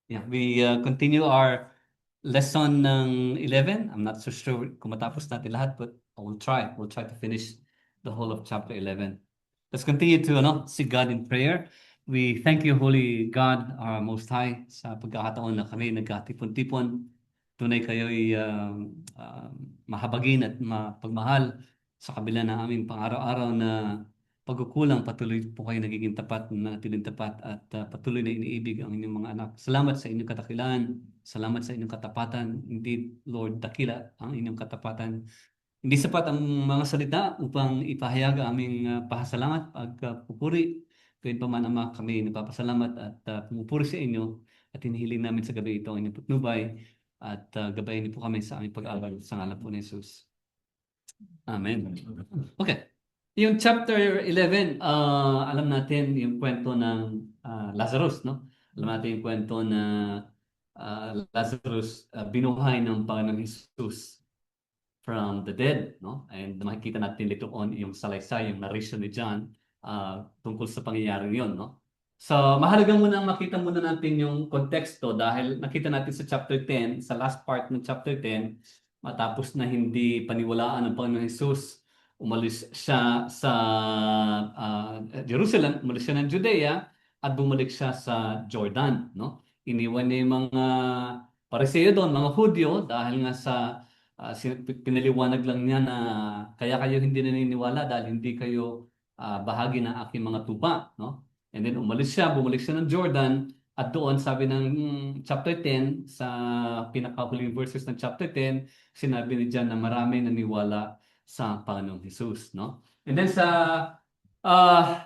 Yeah, we continue our lesson ng 11. I'm not so sure kung matapos natin lahat, but I will try. We'll try to finish the whole of chapter 11. Let's continue to seek God in prayer. We thank you, Holy God, our Most High, sa pagkakataon na kami nagkatipon-tipon. Tunay kayo'y mahabagin at mapagmahal sa kabila ng aming pang-araw-araw na pagkukulang, patuloy po kayo nagiging tapat, nanatiling tapat at patuloy na iniibig ang inyong mga anak. Salamat sa inyong katakilan, salamat sa inyong katapatan. Indeed, Lord, dakila ang inyong katapatan. Hindi sapat ang mga salita upang ipahayag ang aming pasasalamat, pagpupuri. Gayun pa man, Ama, kami nagpapasalamat at pumupuri sa inyo at hinihiling namin sa gabi ito ang inyong patnubay at gabayin niyo po kami sa aming pag-aaral sa ngalan po ni Jesus. Amen. Okay. Yung chapter 11, alam natin yung kwento ng Lazarus, no? Alam natin yung kwento na Lazarus binuhay ng Panginoong Jesus from the dead, no? And makikita natin later on yung salaysay, yung narration ni John tungkol sa pangyayari yon, no? So, mahalaga muna makita muna natin yung konteksto dahil nakita natin sa chapter 10, sa last part ng chapter 10, matapos na hindi paniwalaan ng Panginoon Jesus, umalis siya sa Jerusalem, umalis siya ng Judea at bumalik siya sa Jordan, no? Iniwan niya yung mga Pariseo doon, mga Hudyo, dahil nga sa pinaliwanag lang niya na kaya kayo hindi naniniwala dahil hindi kayo bahagi ng aking mga tupa, no? And then umalis siya, bumalik siya ng Jordan at doon sabi ng chapter 10 sa pinakahuling verses ng chapter 10, sinabi ni John na marami naniwala sa Panginoong Jesus, no? And then sa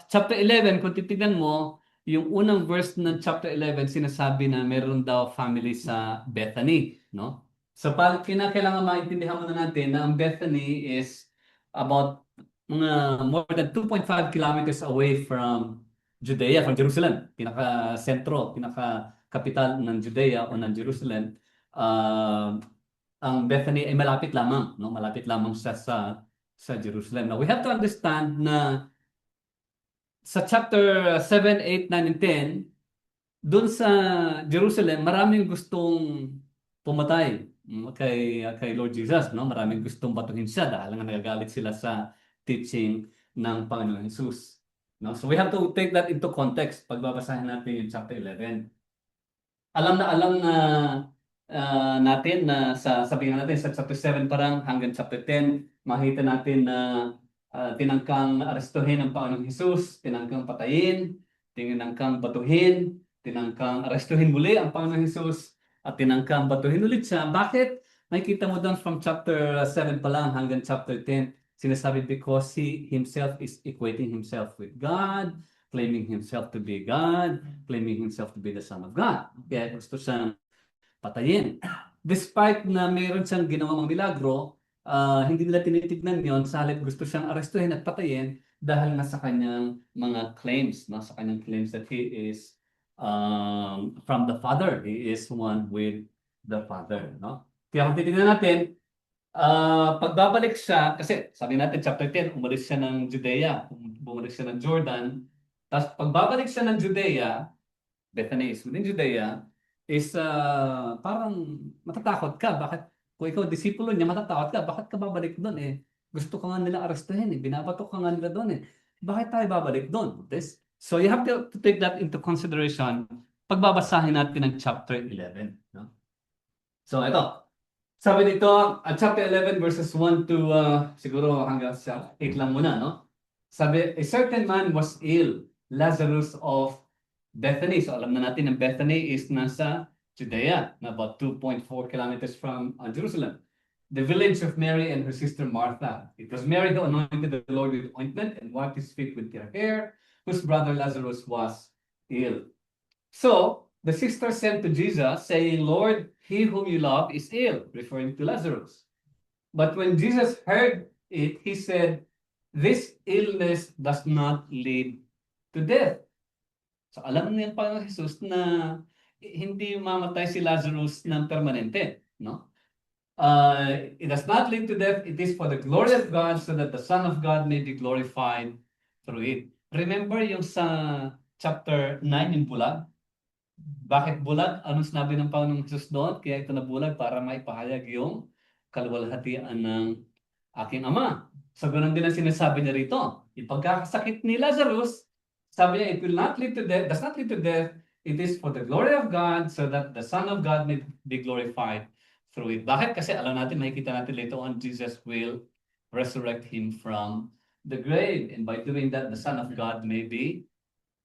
chapter 11, kung titignan mo, yung unang verse ng chapter 11 sinasabi na meron daw family sa Bethany, no? So, kinakailangan maintindihan muna natin na ang Bethany is about mga more than 2.5 kilometers away from Judea, from Jerusalem. Pinaka-sentro, pinaka-kapital ng Judea o ng Jerusalem. Ang Bethany ay malapit lamang, no? Malapit lamang siya sa Jerusalem. Now, we have to understand na sa chapter 7, 8, 9, and 10, doon sa Jerusalem, maraming gustong pumatay kay Lord Jesus, no? Maraming gustong batuhin siya dahil nga nagagalit sila sa teaching ng Panginoon Jesus, no? So we have to take that into context pagbabasahin natin yung chapter 11. Alam na natin na sabihin natin sa chapter 7 parang hanggang chapter 10, makita natin na tinangkang arestuhin ang Panginoong Jesus, tinangkang patayin, tinangkang batuhin, tinangkang arestuhin muli ang Panginoong Jesus, at tinangkang batuhin ulit siya. Bakit? Makikita mo doon from chapter 7 pa lang hanggang chapter 10, sinasabi because he himself is equating himself with God, claiming himself to be God, claiming himself to be the Son of God. Kaya gusto siyang patayin. Despite na mayroon siyang ginawang milagro, hindi nila tinitignan yon, sa halip gusto siyang arestuhin at patayin dahil nga sa kanyang mga claims, no? Sa kanyang claims that he is from the Father. He is one with the Father, no? Kaya kung titignan natin, pagbabalik siya, kasi sabi natin chapter 10, umalis siya ng Judea, bumalik siya ng Jordan, tapos pagbabalik siya ng Judea, Bethany is within Judea, is parang matatakot ka. Bakit? Kung ikaw disipulo niya, matatakot ka. Bakit ka babalik doon eh? Gusto ka nga nila arestuhin eh. Binabatok ka nga nila doon eh. Bakit tayo babalik doon? So you have to take that into consideration pagbabasahin natin ng chapter 11. No? So ito, sabi dito, chapter 11 verses 1 to siguro hanggang sa 8 lang muna, no? Sabi, a certain man was ill, Lazarus of Bethany. So alam na natin ang Bethany is nasa Judea, na about 2.4 kilometers from Jerusalem. The village of Mary and her sister Martha. It was Mary who anointed the Lord with ointment and wiped his feet with her hair, whose brother Lazarus was ill. So the sister sent to Jesus, saying, Lord, he whom you love is ill, referring to Lazarus. But when Jesus heard it, he said, this illness does not lead to death. So alam niya pa ng Jesus na hindi mamatay si Lazarus ng permanente, no? It does not lead to death. It is for the glory of God, so that the Son of God may be glorified through it. Remember yung sa chapter 9 yung bulag? Bakit bulag? Anong sinabi ng Panginoong Jesus doon? Kaya ito nabulag para maipahayag yung kaluwalhatian ng aking ama. So, ganun din ang sinasabi niya rito. Yung pagkakasakit ni Lazarus, sabi niya, it will not lead to death, does not lead to death. It is for the glory of God so that the Son of God may be glorified through it. Bakit? Kasi alam natin, makikita natin later on, Jesus will resurrect him from the grave. And by doing that, the Son of God may be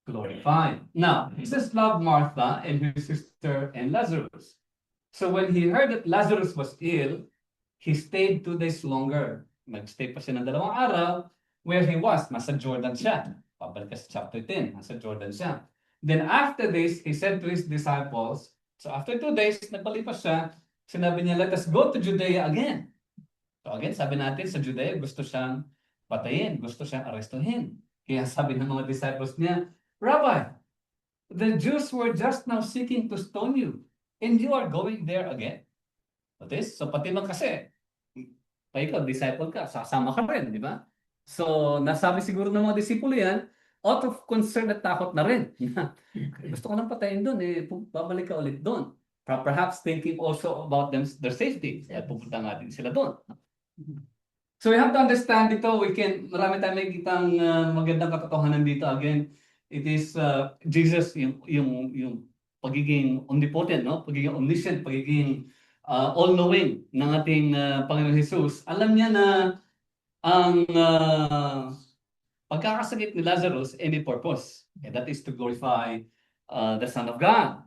glorified. Now, Jesus loved Martha and her sister and Lazarus. So when he heard that Lazarus was ill, he stayed 2 days longer. Nagstay pa siya ng 2 araw where he was. Nasa Jordan siya. Pabalik ka sa chapter 10. Nasa Jordan siya. Then after this, he said to his disciples, so after 2 days, nagpalipas siya, sinabi niya, let us go to Judea again. So again, sabi natin sa Judea, gusto siyang patayin, gusto siyang arestuhin. Kaya sabi ng mga disciples niya, Rabbi, the Jews were just now seeking to stone you, and you are going there again. Notice? So pati man kasi, pa ikaw, disciple ka, sasama ka rin, di ba? So nasabi siguro ng mga disipulo yan, out of concern at takot na rin. Gusto ko lang patayin doon, babalik ka ulit doon. Perhaps thinking also about their safety. At pupunta nga din sila doon. So we have to understand dito, marami tayong makikitang magandang katotohanan dito. Again, it is Jesus, yung pagiging omnipotent, no? Pagiging omniscient, pagiging all-knowing ng ating Panginoon Jesus. Alam niya na ang pagkakasakit ni Lazarus ay may purpose. And that is to glorify the Son of God.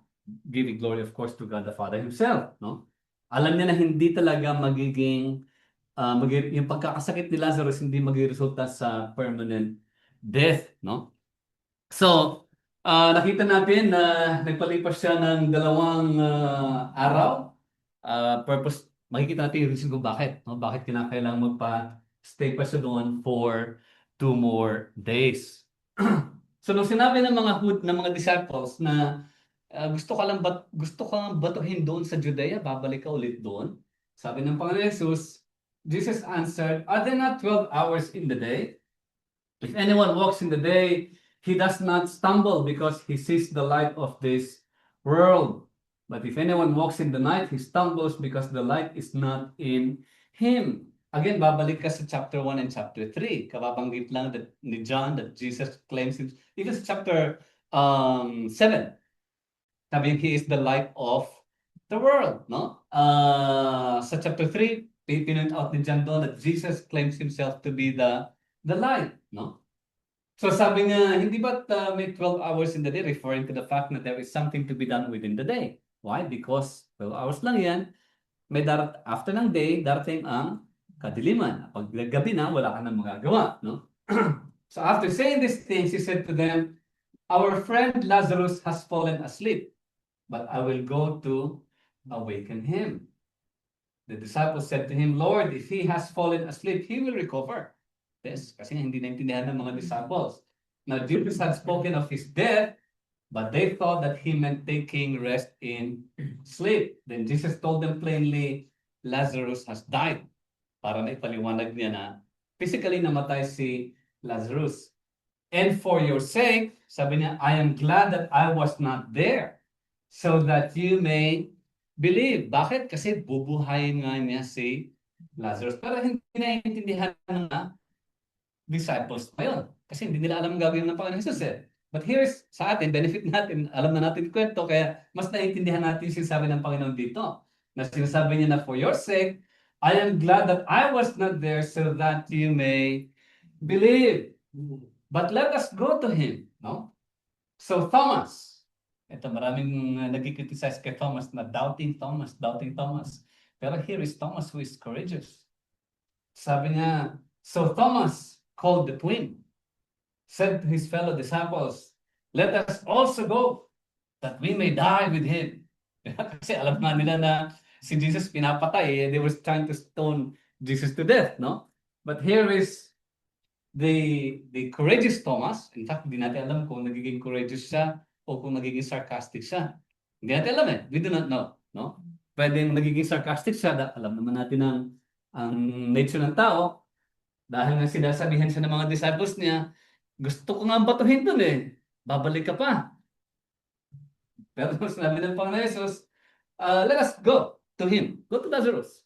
Giving glory, of course, to God the Father Himself. No? Alam niya na hindi talaga magiging yung pagkakasakit ni Lazarus hindi magre-resulta sa permanent death, no? So, nakita natin na nagpalipas siya ng 2 araw. Purpose, makikita natin yung reason kung bakit, no? Bakit kinakailangan magpa-stay pa siya doon for 2 more days. So, nung sinabi ng mga disciples na gusto ka batuhin doon sa Judea, babalik ka ulit doon. Sabi ng Panginoon Jesus, Jesus answered, are there not 12 hours in the day? If anyone walks in the day, he does not stumble because he sees the light of this world. But if anyone walks in the night, he stumbles because the light is not in him. Again, babalik ka sa chapter 1 and chapter 3. Kababanggit lang ni John that Jesus claims it. Even sa chapter 7. Sabi he is the light of the world. No? Sa chapter 3, pinpoint out ni John doon that Jesus claims himself to be the light, no? So sabi niya, hindi ba't may 12 hours in the day, referring to the fact that there is something to be done within the day. Why? Because 12 hours lang yan, after ng day, darating ang kadiliman. Pag gabi na, wala ka nang magagawa, no? So after saying these things, he said to them, our friend Lazarus has fallen asleep, but I will go to awaken him. The disciples said to him, Lord, if he has fallen asleep, he will recover. Yes, kasi hindi naintindihan ng mga disciples. Now, Jesus had spoken of his death, but they thought that he meant taking rest in sleep. Then Jesus told them plainly, Lazarus has died. Para na ipaliwanag niya na physically namatay si Lazarus. And for your sake, sabi niya, I am glad that I was not there, so that you may believe. Bakit? Kasi bubuhayin nga niya si Lazarus. Pero hindi naiintindihan ng disciples pa yun. Kasi hindi nila alam ang gagawin ng Panginoon Jesus eh. But here's sa atin, benefit natin, alam na natin yung kwento, kaya mas naiintindihan natin yung sinasabi ng Panginoon dito. Na sinasabi niya na for your sake, I am glad that I was not there so that you may believe. But let us go to him. No? So Thomas, ito maraming nagkikriticize kay Thomas na doubting Thomas. Pero here is Thomas who is courageous. Sabi niya, so Thomas, called the twin, said to his fellow disciples, let us also go, that we may die with him. Kasi alam nga nila na si Jesus pinapatay, they were trying to stone Jesus to death, no? But here is the courageous Thomas. In fact, hindi natin alam kung nagiging courageous siya o kung nagiging sarcastic siya. Hindi natin alam eh. We do not know, no? Pwedeng nagiging sarcastic siya, alam naman natin ang nature ng tao. Dahil nga sinasabihan siya ng mga disciples niya, gusto ko nga batuhin dun eh. Babalik ka pa. Pero sinabi ng Panginoon Jesus, let us go to him. Go to Lazarus.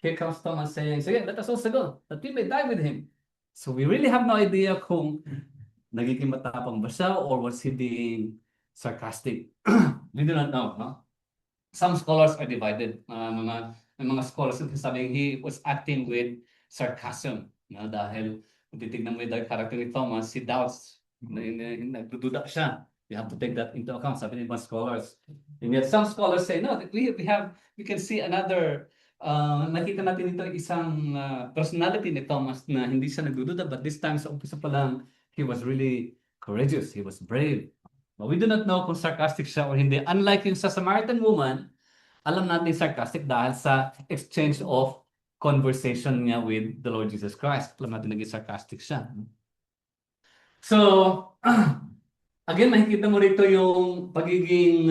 Here comes Thomas saying, sige, let us also go, that we may die with him. So we really have no idea kung nagiging matapang ba siya or was he being sarcastic. We do not know, no? Some scholars are divided. May mga scholars na sabing he was acting with sarcasm. No? Dahil kung titignan mo yung character ni Thomas, he doubts. Nagdududa siya. You have to take that into account, sabi ng mga scholars. And yet some scholars say, no, we can see another, nakita natin ito isang personality ni Thomas na hindi siya nagdududa, but this time sa umpisa pa lang, he was really courageous, he was brave. But we do not know kung sarcastic siya or hindi. Unlike yung sa Samaritan woman, alam natin sarcastic dahil sa exchange of conversation niya with the Lord Jesus Christ. Alam natin naging sarcastic siya. So, again, makikita mo rito yung pagiging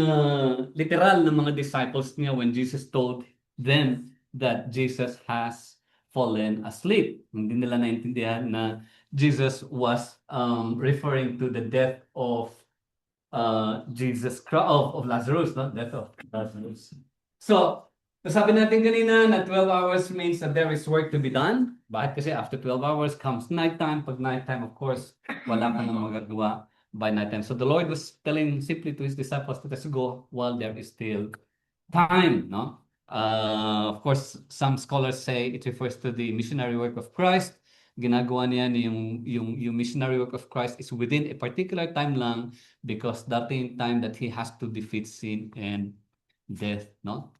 literal ng mga disciples niya when Jesus told them that Jesus has fallen asleep. Hindi nila naintindihan na Jesus was referring to the death of of Lazarus, no? Death of Lazarus. So, sabi natin kanina na 12 hours means that there is work to be done. Bakit? Kasi after 12 hours comes nighttime. Pag nighttime, of course, wala ka nang magagawa by nighttime. So the Lord was telling simply to his disciples to just go while there is still time, no? Of course, some scholars say it refers to the missionary work of Christ. Ginagawa niya yung missionary work of Christ is within a particular time lang because that in time that he has to defeat sin and death, no?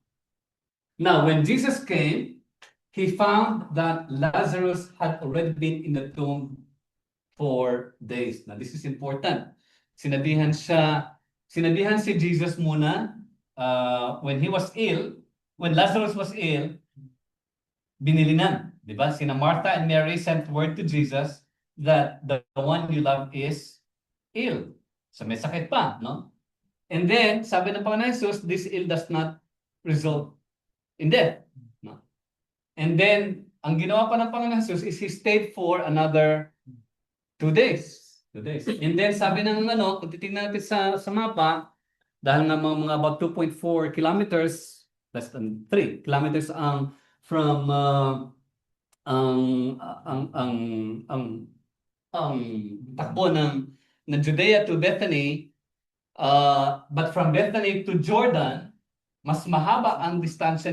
Now, when Jesus came, he found that Lazarus had already been in the tomb 4 days. Now, this is important. Sinabihan si Jesus muna when he was ill, when Lazarus was ill, binilinan. Di ba? Sina Martha and Mary sent word to Jesus that the one you love is ill. So may sakit pa, no? And then, sabi ng Panginoon Jesus, this ill does not result in death. No? And then, ang ginawa pa ng Panginoon Jesus is he stayed for another 2 days. 2 days. And then, sabi ng kung titignan natin sa mapa, dahil nga mga about 2.4 kilometers, less than 3 kilometers from ang takbo ng Judea to Bethany, but from Bethany to Jordan, mas mahaba ang distansya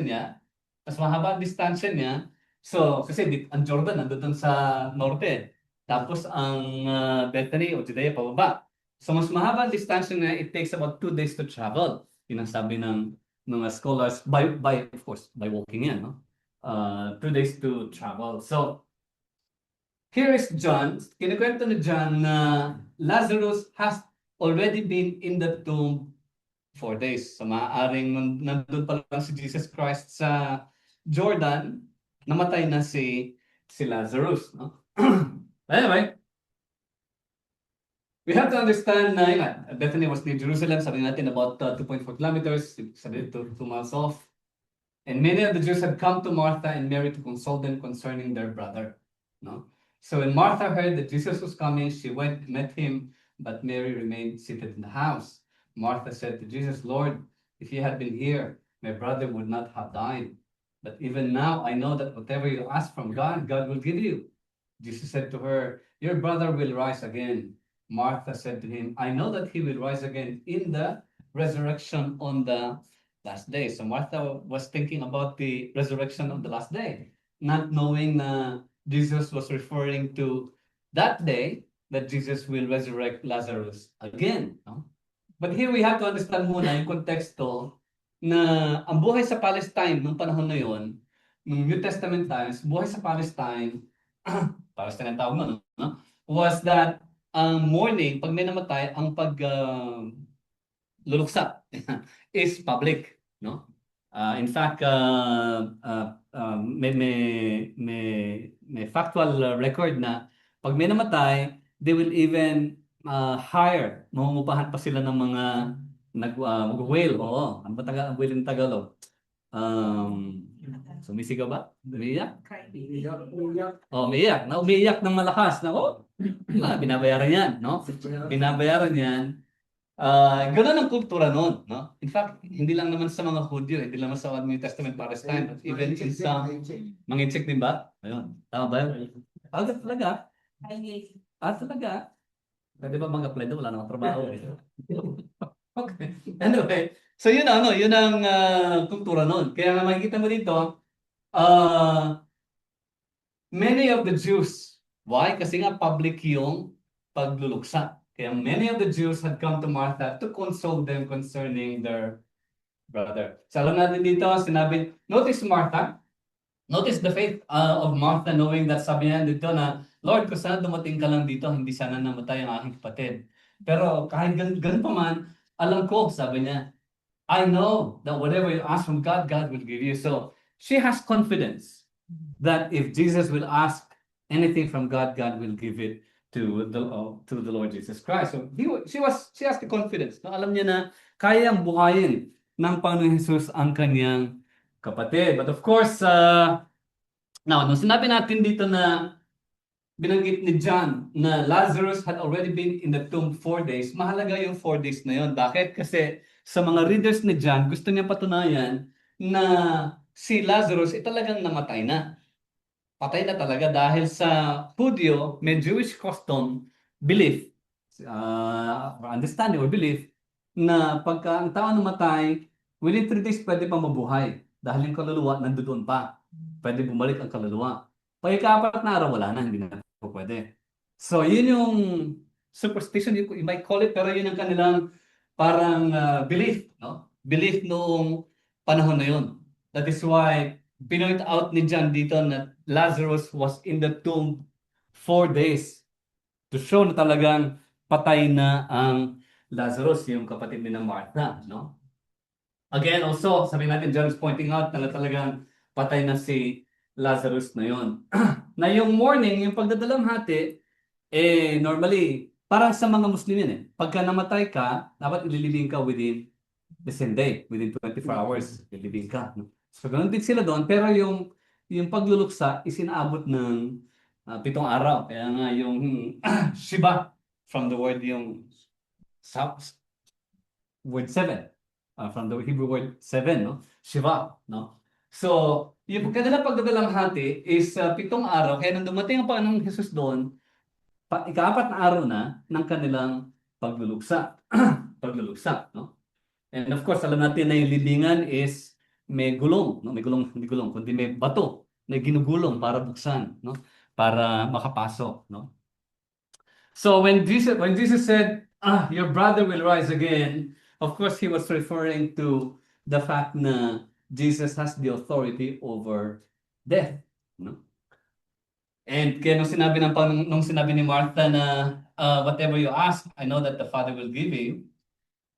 niya. So, kasi ang Jordan nandoon sa norte. Tapos ang Bethany o Judea pababa. So, mas mahaba ang distansya niya. It takes about 2 days to travel. Yun ang sabi ng mga scholars of course, by walking yan, no? 2 days to travel. So, here is John. Kinikwento ni John na Lazarus has already been in the tomb 4 days. So, maaaring nandun pa lang si Jesus Christ sa Jordan, namatay na si Lazarus. No? Anyway, we have to understand na Bethany was near Jerusalem, sabi natin about 2.4 kilometers, sabi 2 miles off. And many of the Jews had come to Martha and Mary to console them concerning their brother. No? So when Martha heard that Jesus was coming, she went and met him, but Mary remained seated in the house. Martha said to Jesus, Lord, if you had been here, my brother would not have died. But even now, I know that whatever you ask from God, God will give you. Jesus said to her, your brother will rise again. Martha said to him, I know that he will rise again in the resurrection on the last day. So Martha was thinking about the resurrection on the last day, not knowing that Jesus was referring to that day that Jesus will resurrect Lazarus again. No? But here we have to understand muna yung konteksto na ang buhay sa Palestine nung panahon na yon, nung New Testament times, buhay sa Palestine, Palestine ang tawag nun, no? Was that morning, pag may namatay, ang luluksa is public. No? In fact, may factual record na pag may namatay, they will even hire, mangungupahan pa sila ng mga mag-whale. Oo, ano ba whale in Tagalog? Sumisigaw ba? Umiiyak? Umiiyak. Umiiyak ng malakas. Binabayaran yan, no? Binabayaran yan Ganun ang kultura noon, no? In fact, hindi lang naman sa mga Hudyo, hindi lang sa New Testament Palestine, but even in some mga check din ba? Ayun, tama ba yun? Talaga? Talaga? Pwede ba mag-apply doon? Wala namang trabaho eh. Okay. Anyway, so yun ano, yun ang kultura noon. Kaya nga makikita mo dito, uh, many of the Jews, why? Kasi nga public yung pagluluksa. Kaya many of the Jews had come to Martha to console them concerning their brother. So alam natin dito, sinabi, notice Martha, notice the faith of Martha knowing that sabi niya dito na, Lord, kung sana dumating ka lang dito, hindi sana namatay ang aking kapatid. Pero kahit ganun pa man, alam ko, sabi niya, I know that whatever you ask from God, God will give you. So she has confidence that if Jesus will ask anything from God, God will give it to the Lord Jesus Christ. So she has the confidence. No? Alam niya na kayang buhayin ng Panginoon Jesus ang kanyang kapatid. But of course, now, nung sinabi natin dito na binanggit ni John na Lazarus had already been in the tomb 4 days, mahalaga yung 4 days na yon. Bakit? Kasi sa mga readers ni John, gusto niya patunayan na si Lazarus ay talagang namatay na. Patay na talaga dahil sa Hudyo, may Jewish custom, belief, or understanding or belief, na pagka ang tao namatay, within 3 days pwede pa mabuhay dahil yung kaluluwa nandoon pa. Pwede bumalik ang kaluluwa. Pag ika-4 na araw, wala na, hindi na po pwede. So, yun yung superstition, you might call it, pero yun ang kanilang parang belief, no? Belief noong panahon na yun. That is why pinoint out ni John dito na Lazarus was in the tomb 4 days to show na talagang patay na ang Lazarus, yung kapatid ni na Martha, no? Again, also, sabi natin, John is pointing out na talagang patay na si Lazarus na yon. Na yung morning, yung pagdadalamhati, normally, parang sa mga Muslim yun eh. Pagka namatay ka, dapat ililibing ka within the same day, within 24 hours, ililibing ka. No? So, ganun din sila doon. Pero yung pagluluksa, isinaabot ng 7 araw. Kaya nga yung Shiva, from the word yung word 7. From the Hebrew word 7, no? Shiva, no? So, yung kanilang pagdadalamhati is 7 araw. Kaya nung dumating ang Panginoong Jesus doon, ika-4 na araw na ng kanilang pagluluksa. Pagluluksa, no? And of course, alam natin na yung libingan is may gulong, no? May gulong, hindi gulong, kundi may bato na ginugulong para buksan, no? Para makapasok, no? So when Jesus said, your brother will rise again, of course he was referring to the fact na Jesus has the authority over death, no? And kaya nung sinabi ni Martha na whatever you ask, I know that the Father will give you.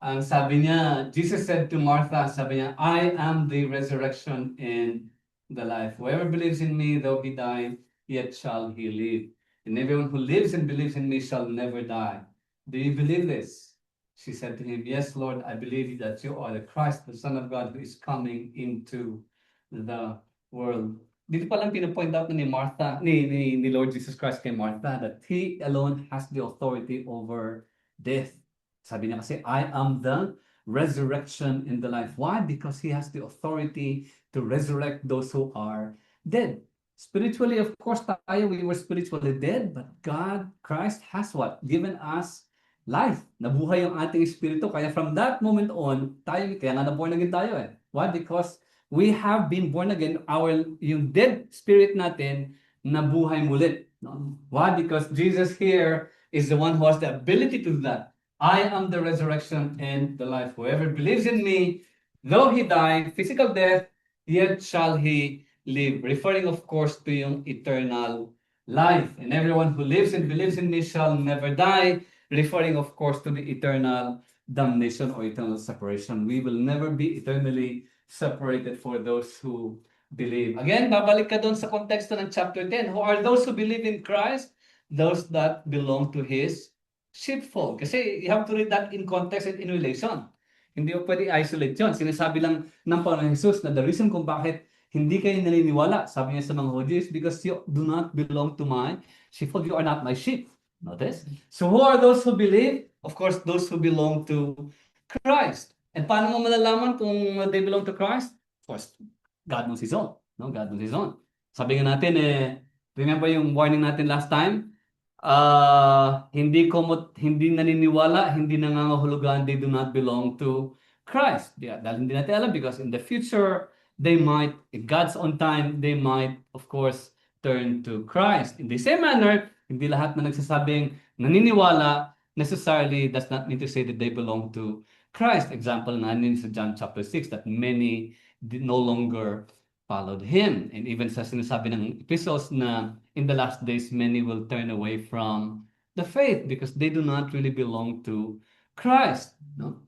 Ang sabi niya, Jesus said to Martha, sabi niya, I am the resurrection and the life. Whoever believes in me, though he die, yet shall he live. And everyone who lives and believes in me shall never die. Do you believe this? She said to him, Yes, Lord, I believe that you are the Christ, the Son of God, who is coming into the world. Dito pa lang pinapoint out na ni Martha, ni Lord Jesus Christ kay Martha, that He alone has the authority over death. Sabi niya kasi, I am the resurrection and the life. Why? Because He has the authority to resurrect those who are dead. Spiritually, of course, tayo, we were spiritually dead, but God, Christ, has what? Given us life. Nabuhay yung ating espiritu. Kaya from that moment on, tayo, kaya nga na-born again tayo eh. Why? Because we have been born again. Yung dead spirit natin, nabuhay mulit. No? Why? Because Jesus here is the one who has the ability to do that. I am the resurrection and the life. Whoever believes in me, though he die, physical death, yet shall he live. Referring, of course, to yung eternal life. And everyone who lives and believes in me shall never die. Referring, of course, to the eternal damnation or eternal separation. We will never be eternally separated for those who believe. Again, babalik ka doon sa konteksto ng chapter 10. Who are those who believe in Christ? Those that belong to His sheepfold. Kasi you have to read that in context and in relation. Hindi mo pwede isolate yun. Sinasabi lang ng Panginoon Jesus na the reason kung bakit hindi kayo naniniwala, sabi niya sa mga Hudyo, is because you do not belong to my sheepfold. You are not my sheep. Notice? So who are those who believe? Of course, those who belong to Christ. And paano mo malalaman kung they belong to Christ? Of course, God knows His own. No? God knows His own. Sabi nga natin, remember yung warning natin last time? Hindi naniniwala, hindi nangangahulugan, they do not belong to Christ. Yeah, dahil hindi natin alam because in the future, they might, in God's own time, they might, of course, turn to Christ. In the same manner, hindi lahat na nagsasabing naniniwala necessarily does not mean to say that they belong to Christ. Example natin sa John chapter 6 that many did no longer followed Him. And even sa sinasabi ng epistles na in the last days, many will turn away from the faith because they do not really belong to Christ. No?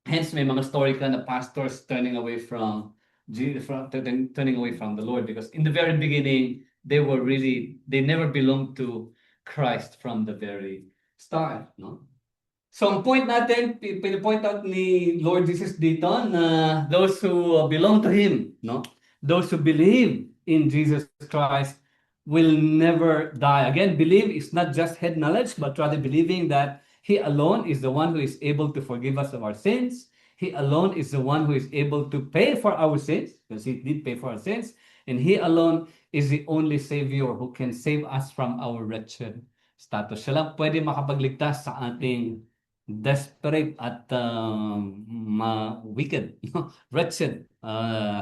Hence, may mga story ka na pastors turning away from turning away from the Lord because in the very beginning, they never belonged to Christ from the very start. No? So ang point natin, pinipoint out ni Lord Jesus dito na those who belong to Him, no? Those who believe in Jesus Christ will never die. Again, believe is not just head knowledge, but rather believing that He alone is the one who is able to forgive us of our sins. He alone is the one who is able to pay for our sins, because He did pay for our sins. And He alone is the only Savior who can save us from our wretched status. Siya lang pwede makapagligtas sa ating desperate at wicked, wretched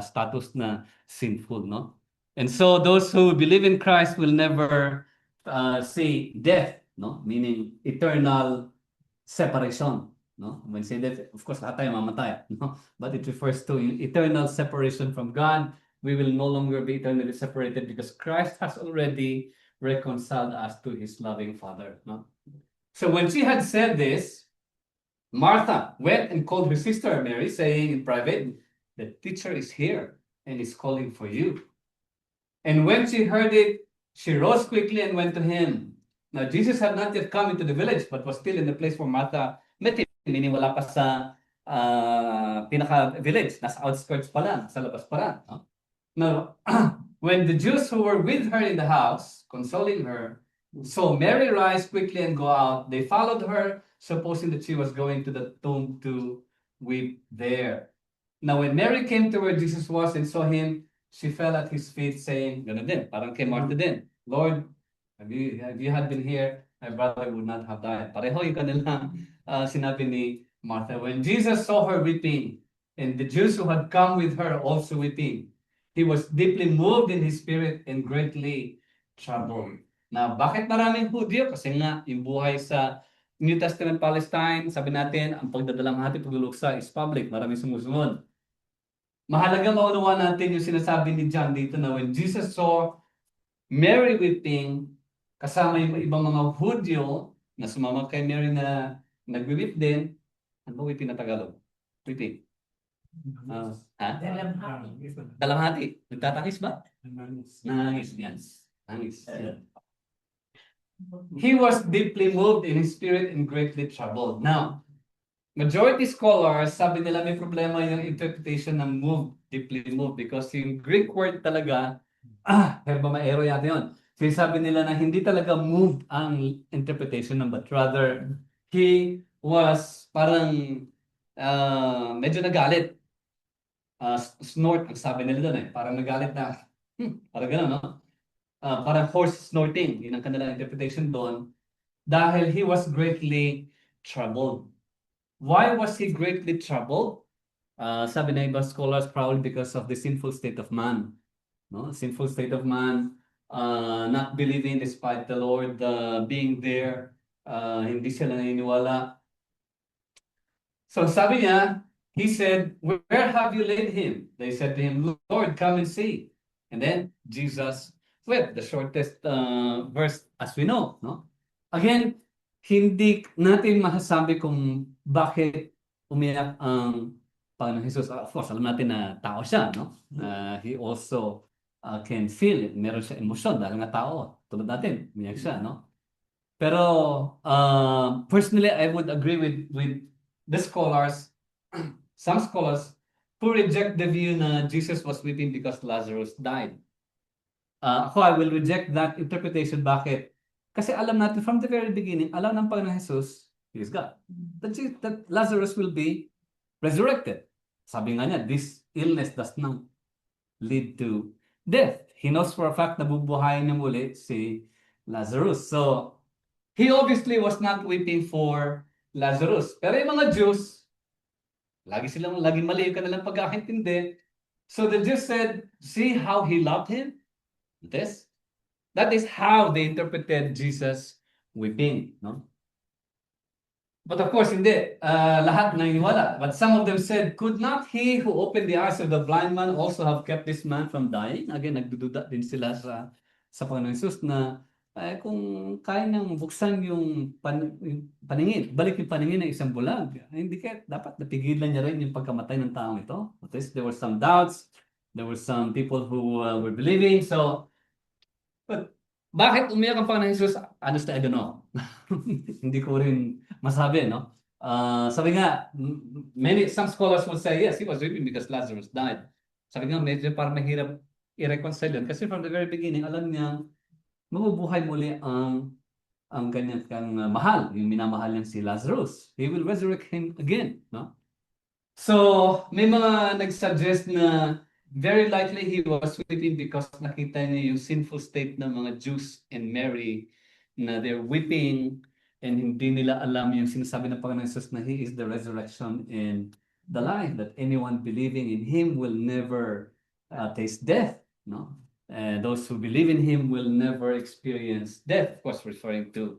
status na sinful, no? And so those who believe in Christ will never see death, no? Meaning eternal separation, no? When say death, of course, lahat tayo mamatay, no? But it refers to eternal separation from God. We will no longer be eternally separated because Christ has already reconciled us to His loving Father, no? So when she had said this, Martha went and called her sister Mary, saying in private, "The teacher is here and is calling for you." And when she heard it, she rose quickly and went to him. Now, Jesus had not yet come into the village, but was still in the place where Martha met him, meaning wala pa sa pinaka-village, nasa outskirts pa lang, sa labas pa lang. No? Now, when the Jews who were with her in the house, consoling her, saw Mary rise quickly and go out, they followed her, supposing that she was going to the tomb to weep there. Now, when Mary came to where Jesus was and saw him, she fell at his feet, saying, ganun din, parang kay Martha din, "Lord, if you had been here, my brother would not have died." Pareho yung kanilang sinabi ni Martha. When Jesus saw her weeping, and the Jews who had come with her also weeping, He was deeply moved in his spirit and greatly troubled. Na bakit maraming Hudyo? Kasi nga, yung buhay sa New Testament Palestine, sabi natin, ang pagdadalang hati, pagluluksa is public. Maraming sumusunod. Mahalaga maunawa natin yung sinasabi ni John dito na when Jesus saw Mary weeping, kasama yung ibang mga Hudyo na sumama kay Mary na nagwi-weep din. Ano ba weeping na Tagalog? Weeping. Dalamhati. Nagtatangis ba? Nangis. Yes. Nangis. Yeah. He was deeply moved in his spirit and greatly troubled. Now, majority scholars, sabi nila may problema yung interpretation ng moved, deeply moved, because yung Greek word talaga, herba-maero yata yun. Sinasabi nila na hindi talaga moved ang interpretation ng, but rather, he was parang medyo nagalit. Snort, ang sabi nila doon parang nagalit na, parang gano'n, no? Parang horse snorting, yun ang kanilang interpretation doon, dahil he was greatly troubled. Why was he greatly troubled? Sabi na ibang scholars, probably because of the sinful state of man. No? Sinful state of man, not believing despite the Lord being there, hindi sila naniniwala. So sabi niya, he said, "Where have you laid him?" They said to him, "Lord, come and see." And then Jesus wept, the shortest verse as we know. No? Again, hindi natin masasabi kung bakit umiyak ang Panginoon Jesus. Of course, alam natin na tao siya. No? He also can feel it. Meron siya emosyon dahil nga tao. Tulad natin, umiyak siya. No? Pero personally, I would agree with the scholars, some scholars, who reject the view na Jesus was weeping because Lazarus died. Ako, I will reject that interpretation. Bakit? Kasi alam natin from the very beginning, alam ng Panginoon Jesus, He is God. That Lazarus will be resurrected. Sabi nga niya, this illness does not lead to death. He knows for a fact na bubuhayin niya muli si Lazarus. So, he obviously was not weeping for Lazarus. Pero yung mga Jews, lagi mali yung kanilang pagkakaintindi. So the Jews said, see how he loved him? That is how they interpreted Jesus weeping, no? But of course, hindi. Lahat naniniwala. But some of them said, could not he who opened the eyes of the blind man also have kept this man from dying? Again, nagdududa din sila sa Panginoon Jesus na kung kaya nang buksan yung paningin, balik yung paningin ng isang bulag, hindi kaya dapat napigilan niya rin yung pagkamatay ng taong ito. At least there were some doubts. There were some people who were believing. So, but bakit umiyak ang Panginoon Jesus? Honestly, I don't know. Hindi ko rin masabi, no? Sabi nga, some scholars will say, yes, he was weeping because Lazarus died. Sabi nga, medyo parang mahirap i-reconcile yun. Kasi from the very beginning, alam niya, mabubuhay muli ang kanyang mahal, yung minamahal niya si Lazarus. He will resurrect him again, no? So, may mga nag-suggest na very likely he was weeping because nakita niya yung sinful state ng mga Jews and Mary na they're weeping and hindi nila alam yung sinasabi ng Panginoon Jesus na He is the resurrection and the life, that anyone believing in Him will never taste death, no? And those who believe in Him will never experience death, of course referring to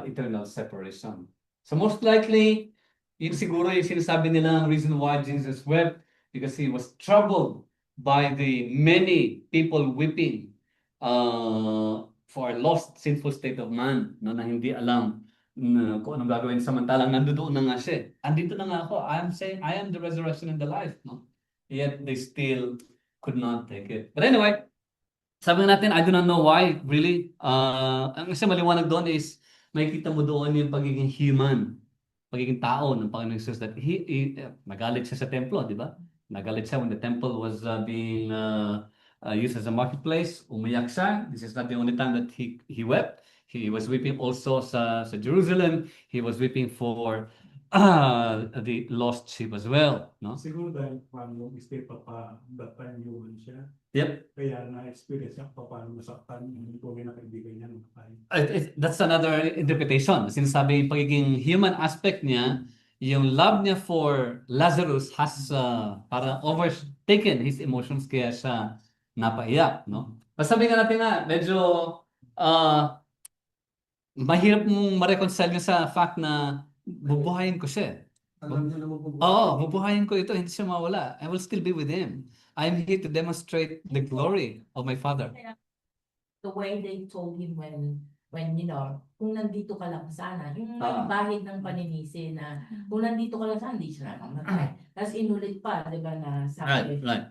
eternal separation. So most likely, yun siguro yung sinasabi nila ang reason why Jesus wept, because He was troubled by the many people weeping for a lost, sinful state of man, no, na hindi alam kung anong gagawin, samantalang nandoon na nga siya. Andito na nga ako, I am saying, I am the resurrection and the life, no? Yet they still could not take it. But anyway, sabi natin, I do not know why, really. Ang isa maliwanag doon is, makikita mo doon yung pagiging human, pagiging tao ng Panginoon Jesus, that nagalit siya sa templo, di ba? Nagalit siya when the temple was being used as a marketplace. Umiyak siya. This is not the only time that he wept. He was weeping also sa Jerusalem. He was weeping for the lost sheep as well, no? Siguro dahil paano step pa that time human siya. Yep. Kaya na-experience niya paano masaktan yung tunay na kaibigan niya ng kain. That's another interpretation. Sinasabi yung pagiging human aspect niya, yung love niya for Lazarus has para overtaken his emotions kaya siya napaiyak, no? Sabi nga natin na medyo mahirap mong ma-reconcile niya sa fact na bubuhayin ko siya. Oo, bubuhayin ko ito, hindi siya mawala. I will still be with him. I'm here to demonstrate the glory of my Father. The way they told him when kung nandito ka lang sana, yung bahid ng paninisi na kung nandito ka lang sana, hindi siya namamatay. Tapos inulit pa, di ba, na sabi, Right.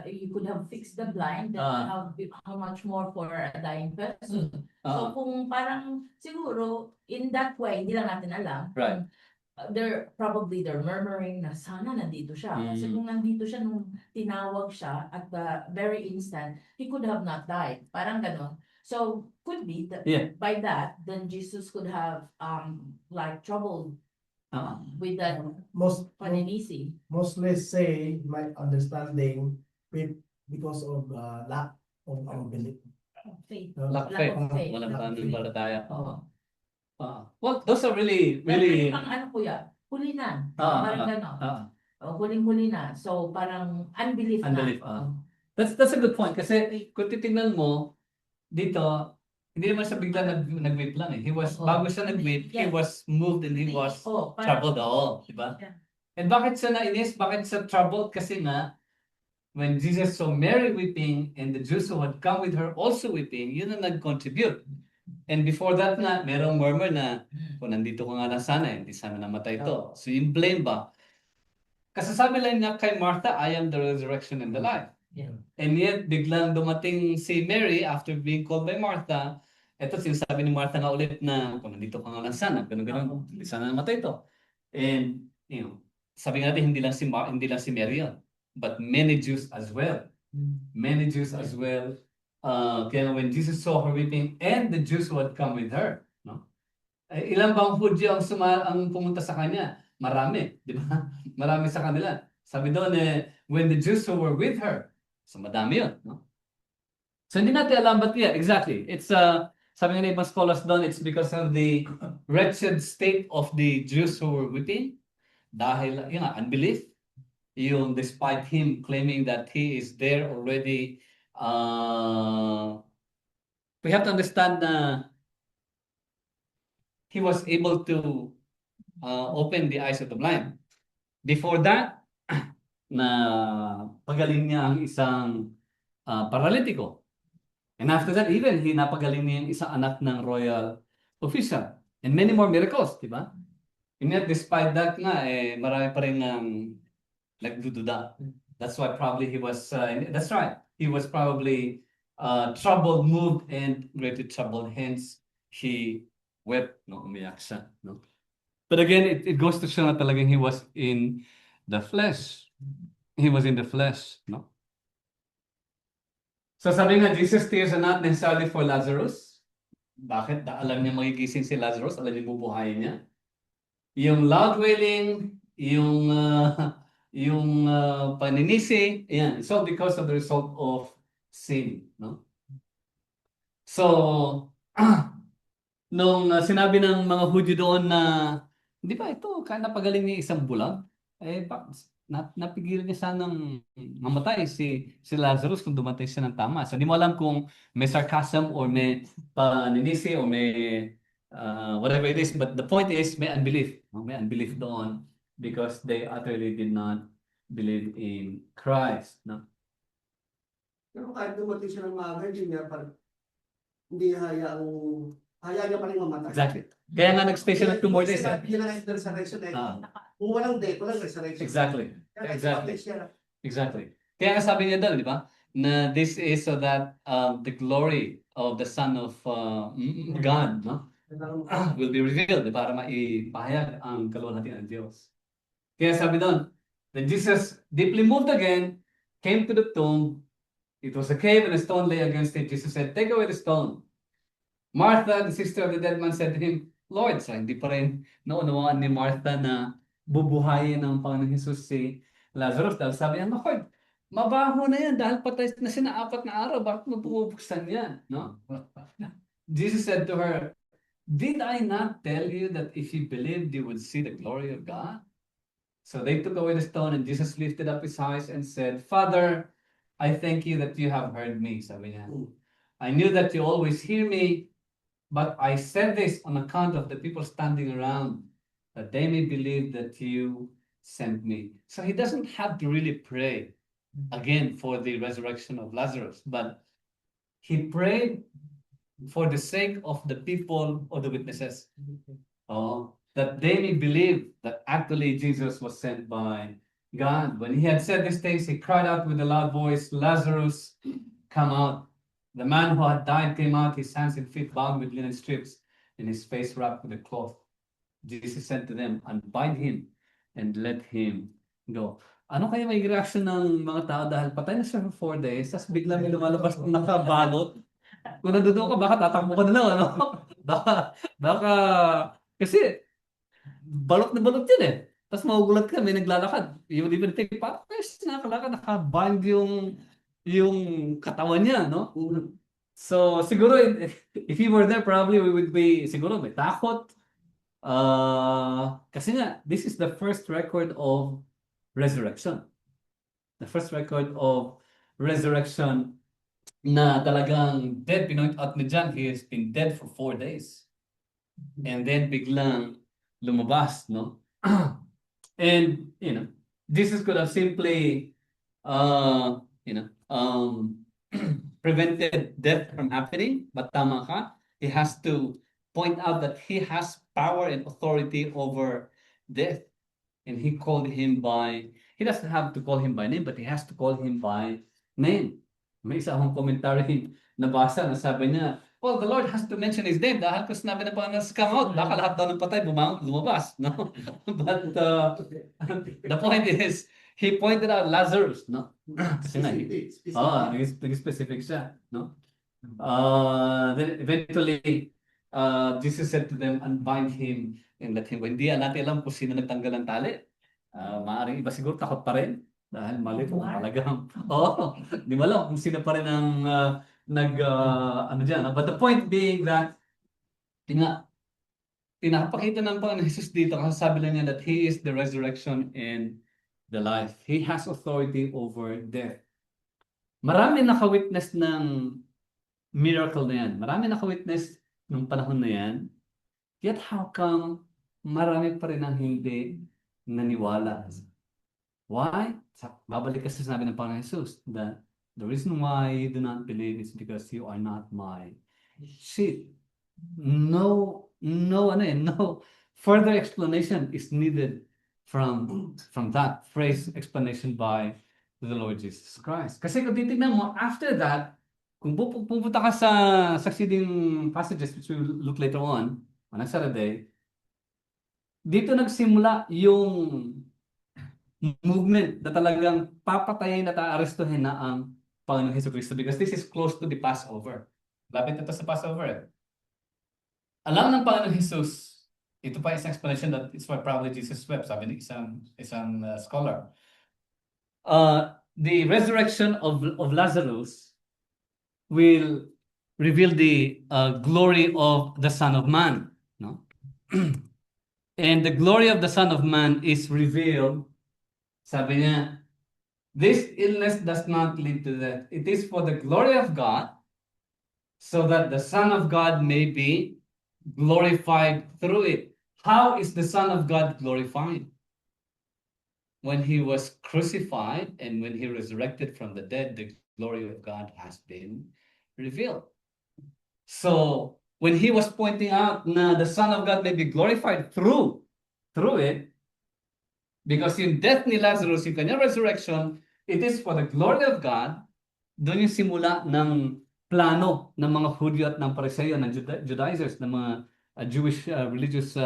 if you could have fixed the blind, then how much more for a dying person? So kung parang siguro, in that way, hindi lang natin alam. Right. They're murmuring na sana nandito siya. Kasi kung nandito siya nung tinawag siya at the very instant, he could have not died. Parang ganon. So could be that by that, then Jesus could have like troubled with that paninisi. Mostly say my understanding because of lack of belief. Faith. Lack of faith. Walang pananampalataya. Well, those are really Ang kuya, huli na. Parang gano'n. Huling-huli na. So, parang unbelief na. That's a good point. Kasi kung titignan mo, dito, hindi naman siya bigla nag-weep lang eh. Bago siya nag-weep, he was moved and he was troubled. Diba? Yeah. And bakit siya nainis? Bakit siya troubled? Kasi nga, when Jesus saw Mary weeping and the Jews who had come with her also weeping, yun ang nag-contribute. And before that na, merong murmur na, kung nandito ko nga lang sana, hindi sana namatay ito. So yung blame ba? Kasi sabi lang niya kay Martha, I am the resurrection and the life. Yeah. And yet, biglang dumating si Mary after being called by Martha. Ito, sinasabi ni Martha nga ulit na, kung nandito ka nga lang sana, ganun, hindi sana namatay ito. And, sabi nga natin, hindi lang si Mary yun, but many Jews as well. Many Jews as well kaya when Jesus saw her weeping and the Jews who had come with her, no? Ilan bang Hudyo ang pumunta sa kanya? Marami, di ba? Marami sa kanila. Sabi doon when the Jews who were with her, so madami yun, no? So hindi natin alam, but yeah, exactly. It's sabi nga ng ibang scholars doon, it's because of the wretched state of the Jews who were weeping. Dahil, yun nga, unbelief. Yung despite him claiming that he is there already, we have to understand na he was able to open the eyes of the blind. Before that, na pagaling niya ang isang paralitiko. And after that, even napagaling niya yung isang anak ng royal official. And many more miracles, di ba? And yet, despite that nga, marami pa rin nagdududa. That's why probably he was, that's right, he was probably troubled, moved, and greatly troubled. Hence, he wept, no? Umiyak siya, no? But again, it goes to show na talagang he was in the flesh. He was in the flesh, no? So sabi nga, Jesus tears are not necessarily for Lazarus. Bakit? Alam niya magigising si Lazarus, alam niya bubuhayin niya. Yung loud wailing, yung paninisi, yan, it's all because of the result of sin, no? So, nung sinabi ng mga Hudyo doon na, di ba ito, kaya napagaling niya isang bulag, napigilan niya sanang mamatay si Lazarus kung dumatay siya ng tama. So, di mo alam kung may sarcasm or may paninisi or may whatever it is. But the point is, may unbelief. May unbelief doon because they utterly did not believe in Christ. No? Pero kahit dumating siya ng maaga, hindi hayaan niya pa rin mamatay. Exactly. Kaya nga nag-stay siya ng 2 more days. Hindi na resurrection eh. Kung walang death, walang resurrection. Exactly. Kaya Exactly. siya. Exactly. Kaya nga sabi niya doon, di ba? Na this is so that the glory of the Son of God, no? Will be revealed, para maipahayag ang kaluwalhatian ng Diyos. Kaya sabi doon, then Jesus, deeply moved again, came to the tomb. It was a cave and a stone lay against it. Jesus said, take away the stone. Martha, the sister of the dead man, said to him, Lord, so hindi pa rin naunawaan ni Martha na bubuhayin ng Panginoon Jesus si Lazarus. Dahil sabi niya, Lord, mabaho na yan dahil patay na siya na 4 na araw. Bakit mo bubuksan yan? No? Jesus said to her, did I not tell you that if you believed, you would see the glory of God? So they took away the stone and Jesus lifted up his eyes and said, Father, I thank you that you have heard me. Sabi niya, I knew that you always hear me, but I said this on account of the people standing around, that they may believe that you sent me. So he doesn't have to really pray again for the resurrection of Lazarus, but he prayed for the sake of the people or the witnesses, that they may believe that actually Jesus was sent by God. When he had said these things, he cried out with a loud voice, Lazarus, come out. The man who had died came out, his hands and feet bound with linen strips, and his face wrapped with a cloth. Jesus said to them, unbind him and let him go. Ano kaya may reaction ng mga tao dahil patay na siya for 4 days, tapos bigla may lumalabas na nakabalot? Kung nandoon ka, baka tatakbo ka na lang, ano? baka, kasi, balot na balot yun eh. Tapos magugulat ka, may naglalakad. You would even think, parang nakakalakad, nakabind yung katawan niya, no? So, siguro, if you were there, probably we would be, siguro may takot. Kasi nga, this is the first record of resurrection. The first record of resurrection na talagang dead. Pinoint out ni John, he has been dead for 4 days. And then biglang lumabas, no? And, Jesus could have simply, prevented death from happening, but tama ka, he has to point out that he has power and authority over death. And he called him he doesn't have to call him by name, but he has to call him by name. May isa akong commentary nabasa na sabi niya, well, the Lord has to mention his name dahil kung sinabi na parang come out, baka lahat daw ng patay lumabas. No? But the point is, he pointed out Lazarus, no? Kasi nga, naging specific siya, no? Then eventually, Jesus said to them, unbind him and let him go. Hindi natin alam kung sino nagtanggal ng tali. Maaaring iba siguro takot pa rin. Dahil mali po Mark. talagang, oo, di ba alam kung sino pa rin ang ano dyan. But the point being that, pinapakita ng Panginoon Jesus dito kasi sabi lang niya that He is the resurrection and the life. He has authority over death. Marami nakawitness ng miracle na yan. Marami nakawitness ng panahon na yan. Yet how come marami pa rin ang hindi naniwala? Why? Babalik kasi sa sabi ng Panginoon Jesus that the reason why you do not believe is because you are not my sheep. No further explanation is needed from that phrase explanation by the Lord Jesus Christ. Kasi kung titignan mo, after that, kung pupunta ka sa succeeding passages which we will look later on next Saturday, dito nagsimula yung movement na talagang papatayin at aarestuhin na ang Panginoon Hesus Kristo because this is close to the Passover. Lapit na ito sa Passover. Alam ng Panginoon Jesus, ito pa isang explanation that it's why probably Jesus wept, sabi ni isang scholar. The resurrection of Lazarus will reveal the glory of the Son of Man. No? And the glory of the Son of Man is revealed, sabi niya, this illness does not lead to death. It is for the glory of God, so that the Son of God may be glorified through it. How is the Son of God glorified? When he was crucified and when he resurrected from the dead, the glory of God has been revealed. So when he was pointing out na the Son of God may be glorified through it, because yung death ni Lazarus, yung kanyang resurrection, it is for the glory of God. Doon yung simula ng plano ng mga Hudyo at ng Pariseo, ng Judaizers, ng mga Jewish religious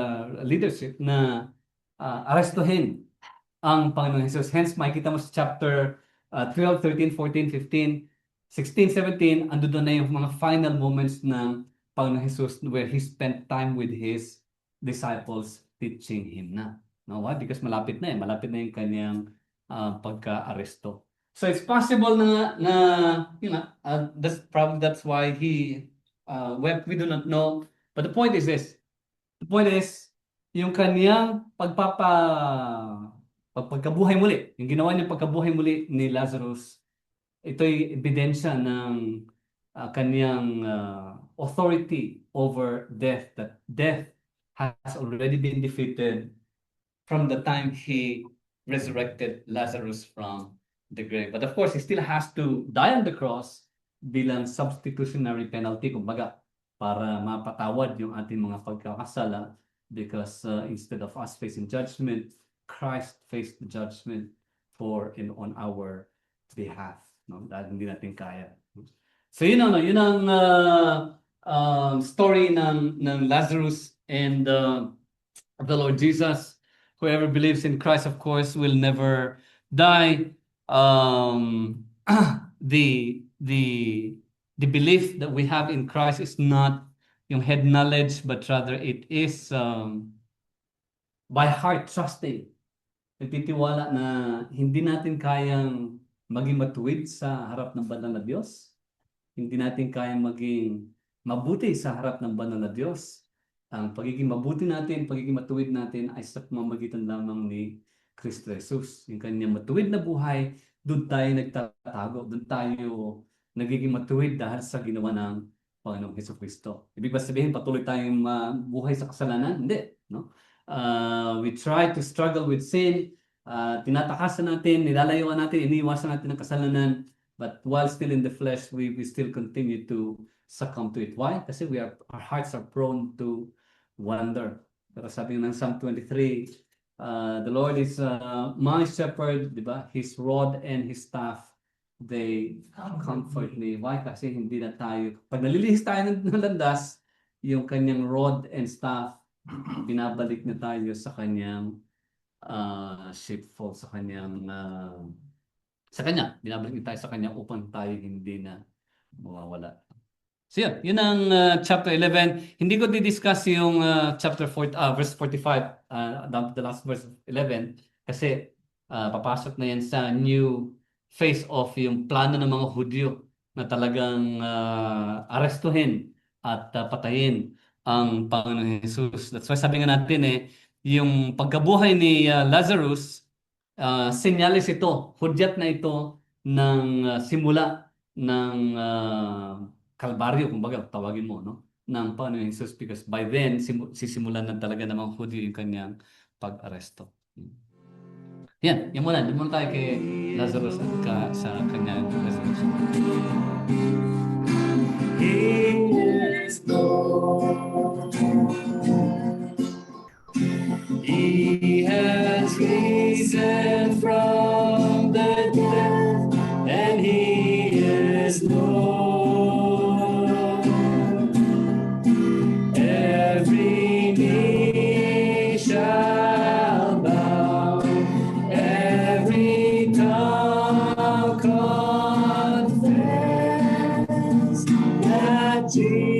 leadership na arestuhin ang Panginoon Jesus. Hence, makikita mo sa chapter 12, 13, 14, 15, 16, 17, ando doon na yung mga final moments ng Panginoon Jesus where He spent time with His disciples teaching Him na. No, why? Because malapit na malapit na yung kanyang pagka-aresto. So it's possible na that's why He wept. We do not know. But the point is this. The point is, yung kaniyang pagkabuhay muli, yung ginawa niyang pagkabuhay muli ni Lazarus, ito'y ebidensya ng kaniyang authority over death, that death has already been defeated from the time He resurrected Lazarus from the grave. But of course, He still has to die on the cross bilang substitutionary penalty, kumbaga, para mapatawad yung ating mga pagkakasala because instead of us facing judgment, Christ faced the judgment for and on our behalf, no? Dahil hindi natin kaya. So yun ang story ng Lazarus and the Lord Jesus. Whoever believes in Christ, of course, will never die. The belief that we have in Christ is not yung head knowledge, but rather it is by heart trusting. Nagtitiwala na hindi natin kayang maging matuwid sa harap ng banal na Diyos. Hindi natin kayang maging mabuti sa harap ng banal na Diyos. Ang pagiging mabuti natin, pagiging matuwid natin ay sa pamamagitan lamang ni Kristo Jesus. Yung kanyang matuwid na buhay, doon tayo nagtatago, doon tayo nagiging matuwid dahil sa ginawa ng Panginoong Jesucristo. Ibig ba sabihin patuloy tayong buhay sa kasalanan? Hindi, no? We try to struggle with sin, tinatakasan natin, nilalayuan natin, iniiwasan natin ang kasalanan, but while still in the flesh, we still continue to succumb to it. Why? Kasi our hearts are prone to wander. Pero sabi ng Psalm 23, the Lord is my shepherd, di ba? His rod and His staff, they comfort me. Why? Kasi hindi na tayo, pag nalilihis tayo ng landas, yung kanyang rod and staff, binabalik na tayo sa kanyang sheepfold, sa kanyang binabalik na tayo sa kanya upang tayo hindi na mawawala. So yun ang chapter 11. Hindi ko di-discuss yung verse 45, down to the last verse of 11, kasi papasok na yan sa new phase of yung plano ng mga Hudyo na talagang arestuhin at patayin ang Panginoon Jesus. That's why sabi nga natin yung pagkabuhay ni Lazarus, senyales ito, hudyat na ito ng simula ng Kalbaryo, kumbaga, tawagin mo, no? Ng Panginoon Jesus, because by then, sisimulan na talaga ng mga Hudyo yung kanyang pag-aresto. Yan muna. Doon muna tayo kay Lazarus at sa kanyang resurrection. He is Lord. He has risen from the dead, and He is Lord. Every knee shall bow, every tongue confess that Jesus